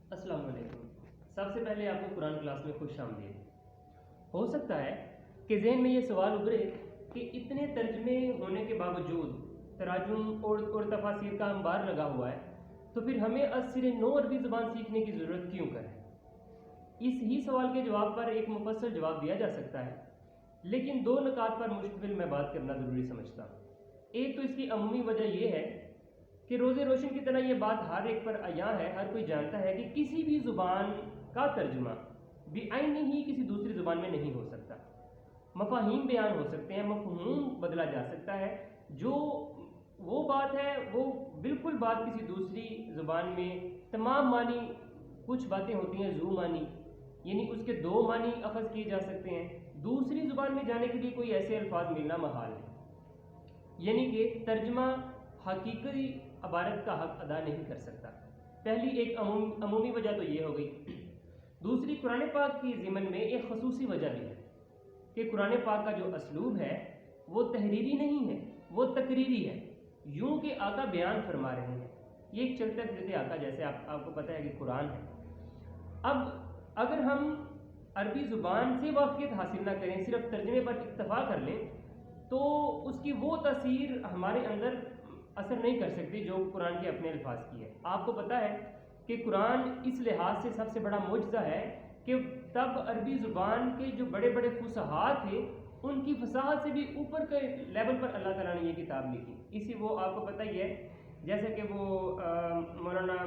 السلام علیکم۔ سب سے پہلے آپ کو قرآن کلاس میں خوش آمدید۔ ہو سکتا ہے کہ ذہن میں یہ سوال ابھرے کہ اتنے ترجمے ہونے کے باوجود تراجم اور تفاسیر کا انبار لگا ہوا ہے، تو پھر ہمیں از سرے نو عربی زبان سیکھنے کی ضرورت کیوں کرے؟ اس ہی سوال کے جواب پر ایک مفصل جواب دیا جا سکتا ہے، لیکن دو نکات پر مشتمل میں بات کرنا ضروری سمجھتا ہوں۔ ایک تو اس کی عمومی وجہ یہ ہے کہ روز روشن کی طرح یہ بات ہر ایک پر عیاں ہے، ہر کوئی جانتا ہے کہ کسی بھی زبان کا ترجمہ بعینی ہی کسی دوسری زبان میں نہیں ہو سکتا۔ مفاہیم بیان ہو سکتے ہیں، مفہوم بدلا جا سکتا ہے، جو وہ بات ہے وہ بالکل بات کسی دوسری زبان میں تمام معنی، کچھ باتیں ہوتی ہیں ذو معنی، یعنی اس کے دو معنی اخذ کیے جا سکتے ہیں، دوسری زبان میں جانے کے لیے کوئی ایسے الفاظ ملنا محال ہے، یعنی کہ ترجمہ حقیقی عبارت کا حق ادا نہیں کر سکتا۔ پہلی ایک عمومی وجہ تو یہ ہو گئی۔ دوسری، قرآن پاک کی ضمن میں ایک خصوصی وجہ بھی ہے کہ قرآن پاک کا جو اسلوب ہے وہ تحریری نہیں ہے، وہ تقریری ہے، یوں کہ آقا بیان فرما رہے ہیں، یہ ایک چلتے پھرتے آقا جیسے آپ کو پتہ ہے کہ قرآن ہے۔ اب اگر ہم عربی زبان سے واقفیت حاصل نہ کریں، صرف ترجمے پر اکتفا کر لیں، تو اس کی وہ تاثیر ہمارے اندر اثر نہیں کر سکتی جو قرآن کے اپنے الفاظ کی ہے۔ آپ کو پتہ ہے کہ قرآن اس لحاظ سے سب سے بڑا معجزہ ہے کہ تب عربی زبان کے جو بڑے بڑے فصحاء تھے، ان کی فصاحت سے بھی اوپر کے لیول پر اللہ تعالیٰ نے یہ کتاب لکھی۔ اسی وہ آپ کو پتہ ہی ہے، جیسے کہ وہ مولانا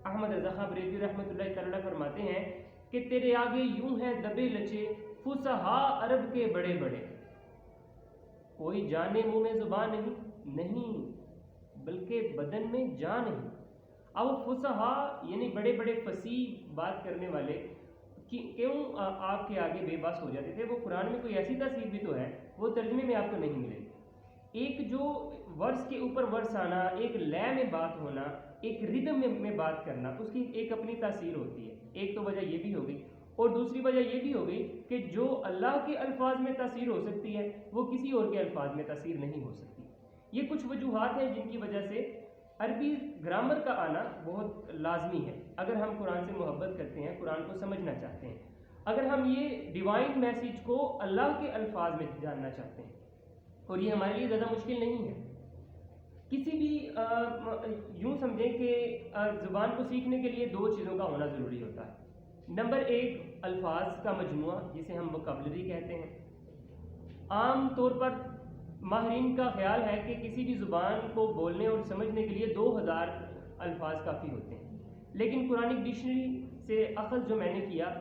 احمد رضا خان بریلوی رحمۃ اللہ تعالیٰ فرماتے ہیں کہ تیرے آگے یوں ہیں دبے لچے فصحاء عرب کے بڑے بڑے، کوئی جانے منہ میں زبان نہیں بلکہ بدن میں جان نہیں۔ اب فصحاء یعنی بڑے بڑے فصیح بات کرنے والے کیوں آپ کے آگے بے بس ہو جاتے تھے؟ وہ قرآن میں کوئی ایسی تاثیر بھی تو ہے، وہ ترجمے میں آپ کو نہیں ملے گی۔ ایک جو ورس کے اوپر ورس آنا، ایک لے میں بات ہونا، ایک ردم میں بات کرنا، اس کی ایک اپنی تاثیر ہوتی ہے۔ ایک تو وجہ یہ بھی ہو گئی، اور دوسری وجہ یہ بھی ہو گئی کہ جو اللہ کے الفاظ میں تاثیر ہو سکتی ہے وہ کسی اور کے الفاظ میں تاثیر نہیں ہو سکتی۔ یہ کچھ وجوہات ہیں جن کی وجہ سے عربی گرامر کا آنا بہت لازمی ہے اگر ہم قرآن سے محبت کرتے ہیں، قرآن کو سمجھنا چاہتے ہیں، اگر ہم یہ ڈیوائن میسیج کو اللہ کے الفاظ میں جاننا چاہتے ہیں، اور یہ ہمارے لیے زیادہ مشکل نہیں ہے۔ کسی بھی یوں سمجھیں کہ زبان کو سیکھنے کے لیے دو چیزوں کا ہونا ضروری ہوتا ہے۔ نمبر ایک، الفاظ کا مجموعہ جسے ہم ووکیبلری کہتے ہیں۔ عام طور پر ماہرین کا خیال ہے کہ کسی بھی زبان کو بولنے اور سمجھنے کے لیے 2000 الفاظ کافی ہوتے ہیں، لیکن قرآن ڈکشنری سے اخذ جو میں نے کیا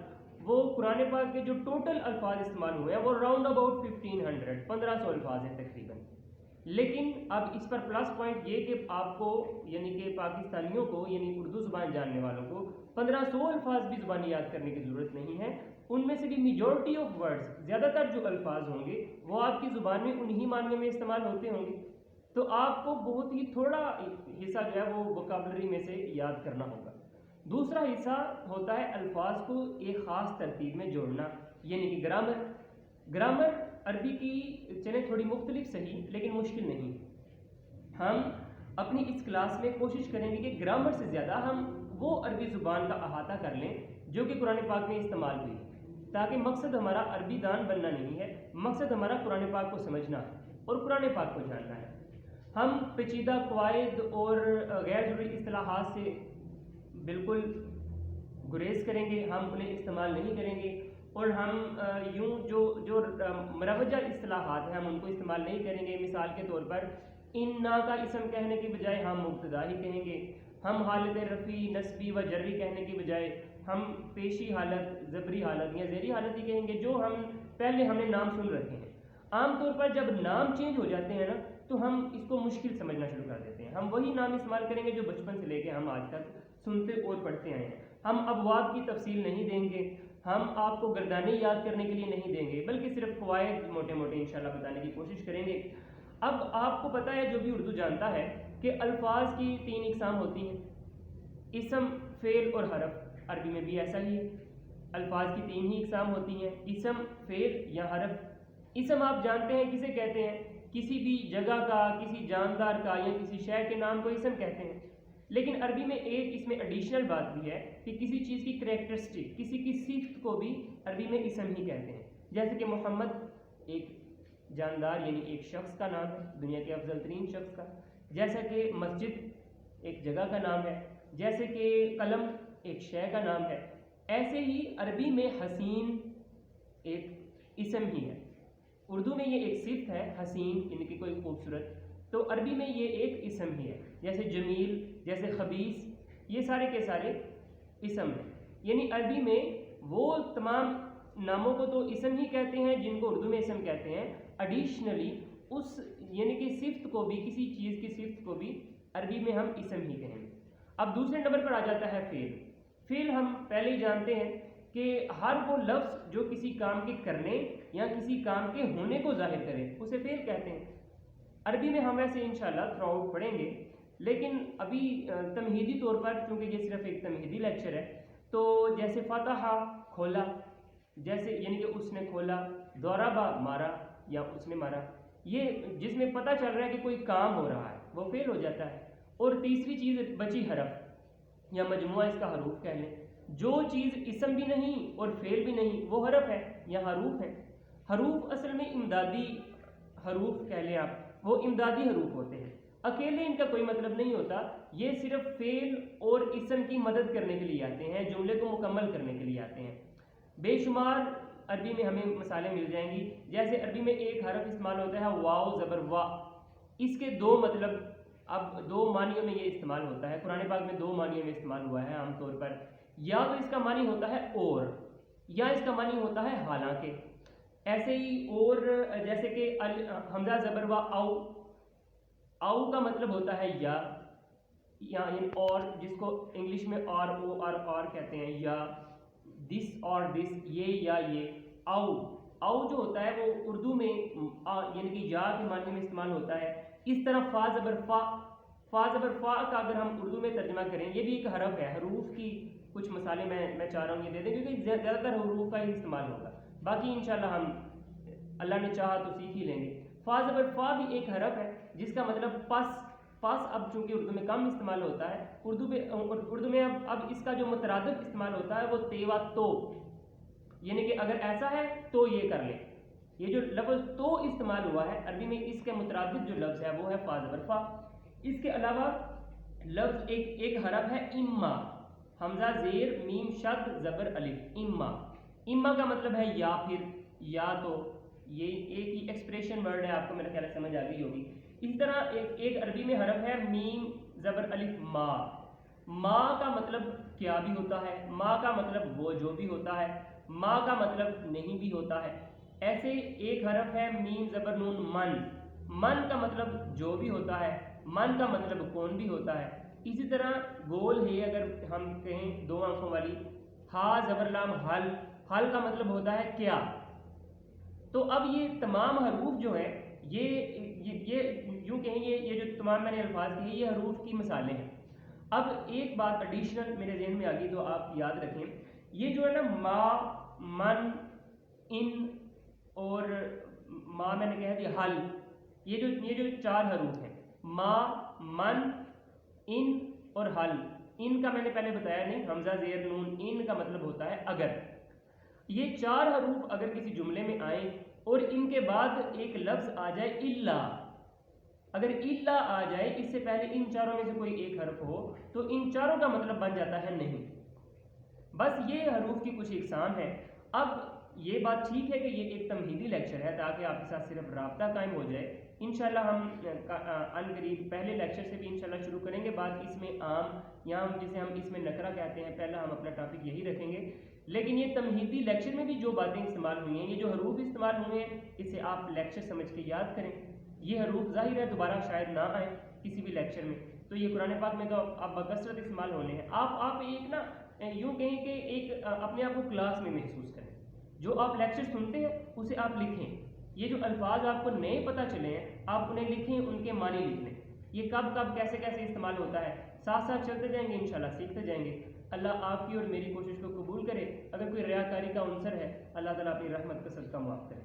وہ قرآن پاک کے جو ٹوٹل الفاظ استعمال ہوئے ہیں وہ راؤنڈ اباؤٹ 1500 الفاظ ہیں تقریباً۔ لیکن اب اس پر پلس پوائنٹ یہ کہ آپ کو یعنی کہ پاکستانیوں کو یعنی اردو زبان جاننے والوں کو 1500 الفاظ بھی زبانی یاد کرنے کی ضرورت نہیں ہے۔ ان میں سے بھی میجورٹی آف ورڈز، زیادہ تر جو الفاظ ہوں گے وہ آپ کی زبان میں انہی معنیوں میں استعمال ہوتے ہوں گے، تو آپ کو بہت ہی تھوڑا حصہ جو ہے وہ ووکیبلری میں سے یاد کرنا ہوگا۔ دوسرا حصہ ہوتا ہے الفاظ کو ایک خاص ترتیب میں جوڑنا، یعنی کہ گرامر عربی کی چلیں تھوڑی مختلف صحیح لیکن مشکل نہیں۔ ہم اپنی اس کلاس میں کوشش کریں گے کہ گرامر سے زیادہ ہم وہ عربی زبان کا احاطہ کر لیں جو کہ قرآن پاک میں استعمال ہوئی، تاکہ مقصد ہمارا عربی دان بننا نہیں ہے، مقصد ہمارا قرآن پاک کو سمجھنا ہے اور قرآن پاک کو جاننا ہے۔ ہم پیچیدہ قواعد اور غیر ضروری اصطلاحات سے بالکل گریز کریں گے، ہم انہیں استعمال نہیں کریں گے، اور ہم یوں جو مروجہ اصطلاحات ہیں ہم ان کو استعمال نہیں کریں گے۔ مثال کے طور پر انا کا اسم کہنے کی بجائے ہم مبتدا ہی کہیں گے، ہم حالت رفیع، نصبی و جری کہنے کی بجائے ہم پیشی حالت، زبری حالت یا زیری حالت ہی کہیں گے جو ہم نے نام سن رکھے ہیں۔ عام طور پر جب نام چینج ہو جاتے ہیں نا تو ہم اس کو مشکل سمجھنا شروع کر دیتے ہیں، ہم وہی نام استعمال کریں گے جو بچپن سے لے کے ہم آج تک سنتے اور پڑھتے آئے ہیں۔ ہم ابواب کی تفصیل نہیں دیں گے، ہم آپ کو گردانیں یاد کرنے کے لیے نہیں دیں گے، بلکہ صرف قواعد موٹے موٹے انشاءاللہ بتانے کی کوشش کریں گے۔ اب آپ کو پتہ ہے جو بھی اردو جانتا ہے کہ الفاظ کی 3 اقسام ہوتی ہیں، اسم، فعل اور حرف۔ عربی میں بھی ایسا ہی ہے، الفاظ کی 3 ہی اقسام ہوتی ہیں، اسم، فعل یا حرف۔ اسم آپ جانتے ہیں کسے کہتے ہیں؟ کسی بھی جگہ کا، کسی جاندار کا یا کسی شے کے نام کو اسم کہتے ہیں۔ لیکن عربی میں ایک اس میں ایڈیشنل بات بھی ہے کہ کسی چیز کی کریکٹرسٹک، کسی کی صفت کو بھی عربی میں اسم ہی کہتے ہیں. جیسے کہ محمد ایک جاندار یعنی ایک شخص کا نام ہے، دنیا کے افضل ترین شخص کا. جیسا کہ مسجد ایک جگہ کا نام ہے، جیسے کہ قلم ایک شے کا نام ہے. ایسے ہی عربی میں حسین ایک اسم ہی ہے. اردو میں یہ ایک صفت ہے حسین یعنی کہ کوئی خوبصورت، تو عربی میں یہ ایک اسم ہی ہے. جیسے جمیل، جیسے خبیث، یہ سارے کے سارے اسم ہیں. یعنی عربی میں وہ تمام ناموں کو تو اسم ہی کہتے ہیں جن کو اردو میں اسم کہتے ہیں، ایڈیشنلی اس یعنی کہ صفت کو بھی، کسی چیز کی صفت کو بھی عربی میں ہم اسم ہی کہیں. اب دوسرے نمبر پر آ جاتا ہے فعل. فعل ہم پہلے ہی جانتے ہیں کہ ہر وہ لفظ جو کسی کام کے کرنے یا کسی کام کے ہونے کو ظاہر کرے اسے فعل کہتے ہیں. عربی میں ہم ویسے انشاءاللہ تھرو آؤٹ پڑھیں گے، لیکن ابھی تمہیدی طور پر چونکہ یہ صرف ایک تمہیدی لیکچر ہے، تو جیسے فتح کھولا، جیسے یعنی کہ اس نے کھولا، ضربا مارا یا اس نے مارا، یہ جس میں پتہ چل رہا ہے کہ کوئی کام ہو رہا ہے وہ فعل ہو جاتا ہے. اور تیسری چیز بچی حرف یا مجموعہ اس کا حروف کہہ لیں. جو چیز اسم بھی نہیں اور فعل بھی نہیں وہ حرف ہے یا حروف ہے. حروف اصل میں امدادی حروف کہہ لیں آپ، وہ امدادی حروف ہوتے ہیں، اکیلے ان کا کوئی مطلب نہیں ہوتا. یہ صرف فعل اور اسم کی مدد کرنے کے لیے آتے ہیں، جملے کو مکمل کرنے کے لیے آتے ہیں. بے شمار عربی میں ہمیں مثالیں مل جائیں گی. جیسے عربی میں ایک حرف استعمال ہوتا ہے واو زبر وا، اس کے دو مطلب، اب دو معنیوں میں یہ استعمال ہوتا ہے. قرآن پاک میں دو معنیوں میں استعمال ہوا ہے عام طور پر. یا تو اس کا معنی ہوتا ہے اور، یا اس کا معنی ہوتا ہے حالانکہ. ایسے ہی اور جیسے کہ حمزہ زبر وا او، او کا مطلب ہوتا ہے یا یعنی اور، جس کو انگلش میں آر او آر کہتے ہیں، یا دس اور دس، یہ یا یہ. او او جو ہوتا ہے وہ اردو میں یعنی کہ یا کے معنی میں استعمال ہوتا ہے. اس طرح فا زبر فا، فا زبر فا کا اگر ہم اردو میں ترجمہ کریں، یہ بھی ایک حرف ہے. حروف کی کچھ مثالیں میں چاہ رہا ہوں یہ دے دیں کیونکہ زیادہ تر حروف کا ہی استعمال ہوگا، باقی انشاءاللہ ہم اللہ نے چاہا تو سیکھ ہی لیں گے. فا زبر فا بھی ایک حرف ہے جس کا مطلب پس. پس اب چونکہ اردو میں کم استعمال ہوتا ہے، اردو میں اب اس کا جو مترادف استعمال ہوتا ہے وہ تیوا تو، یعنی کہ اگر ایسا ہے تو یہ کر لیں. یہ جو لفظ تو استعمال ہوا ہے عربی میں، اس کے مترادف جو لفظ ہے وہ ہے فا زبر فا. اس کے علاوہ لفظ ایک حرف ہے اما، حمزہ زیر میم شد زبر الف. اما، اما کا مطلب ہے یا پھر، یا تو. یہ ایک ہی ایکسپریشن ورڈ ہے، آپ کو میرا خیال ہے سمجھ آ گئی ہوگی. اس طرح ایک عربی میں حرف ہے میم زبر الف ما. ما کا مطلب کیا بھی ہوتا ہے، ما کا مطلب وہ جو بھی ہوتا ہے، ما کا مطلب نہیں بھی ہوتا ہے. ایسے ایک حرف ہے میم زبر نون من. من کا مطلب جو بھی ہوتا ہے، من کا مطلب کون بھی ہوتا ہے. اسی طرح گول ہے اگر ہم کہیں دو آنکھوں والی. ہا زبر لام حل، حل کا مطلب ہوتا ہے کیا. تو اب یہ تمام حروف جو ہیں یہ یوں کہیں یہ جو تمام میں نے الفاظ کہے یہ حروف کی مثالیں ہیں. اب ایک بات ایڈیشنل میرے ذہن میں آ گئی تو آپ یاد رکھیں، یہ جو ہے نا ما، من، ان اور ما میں نے کہہ دیا حل، یہ جو چار حروف ہیں ما، من، ان اور حل. ان کا میں نے پہلے بتایا نہیں، حمزہ زیر نون ان کا مطلب ہوتا ہے اگر. یہ چار حروف اگر کسی جملے میں آئیں اور ان کے بعد ایک لفظ آ جائے الا، اگر الا آ جائے اس سے پہلے ان چاروں میں سے کوئی ایک حرف ہو تو ان چاروں کا مطلب بن جاتا ہے نہیں. بس یہ حروف کی کچھ اقسام ہے. اب یہ بات ٹھیک ہے کہ یہ ایک تمہیدی لیکچر ہے تاکہ آپ کے ساتھ صرف رابطہ قائم ہو جائے. انشاءاللہ ہم ان قریب پہلے لیکچر سے بھی انشاءاللہ شروع کریں گے. بات اس میں عام یا جسے ہم اس میں نقرہ کہتے ہیں، پہلا ہم اپنا ٹاپک یہی رکھیں گے. لیکن یہ تمہیدی لیکچر میں بھی جو باتیں استعمال ہوئی ہیں، یہ جو حروف استعمال ہوئے ہیں، اسے آپ لیکچر سمجھ کے یاد کریں. یہ حروف ظاہر ہے دوبارہ شاید نہ آئیں کسی بھی لیکچر میں، تو یہ قرآن پاک میں تو آپ بکثرت استعمال ہونے ہیں. آپ ایک نا یوں کہیں کہ ایک اپنے آپ کو کلاس میں محسوس کریں. جو آپ لیکچر سنتے ہیں اسے آپ لکھیں. یہ جو الفاظ آپ کو نئے پتہ چلے ہیں آپ انہیں لکھیں، ان کے معنی لکھ لیں. یہ کب کیسے استعمال ہوتا ہے، ساتھ ساتھ چلتے جائیں گے، انشاءاللہ سیکھتے جائیں گے. اللہ آپ کی اور میری کوشش کو قبول کرے. اگر کوئی ریاکاری کا عنصر ہے اللہ تعالیٰ اپنی رحمت کا صدقہ معاف کرے.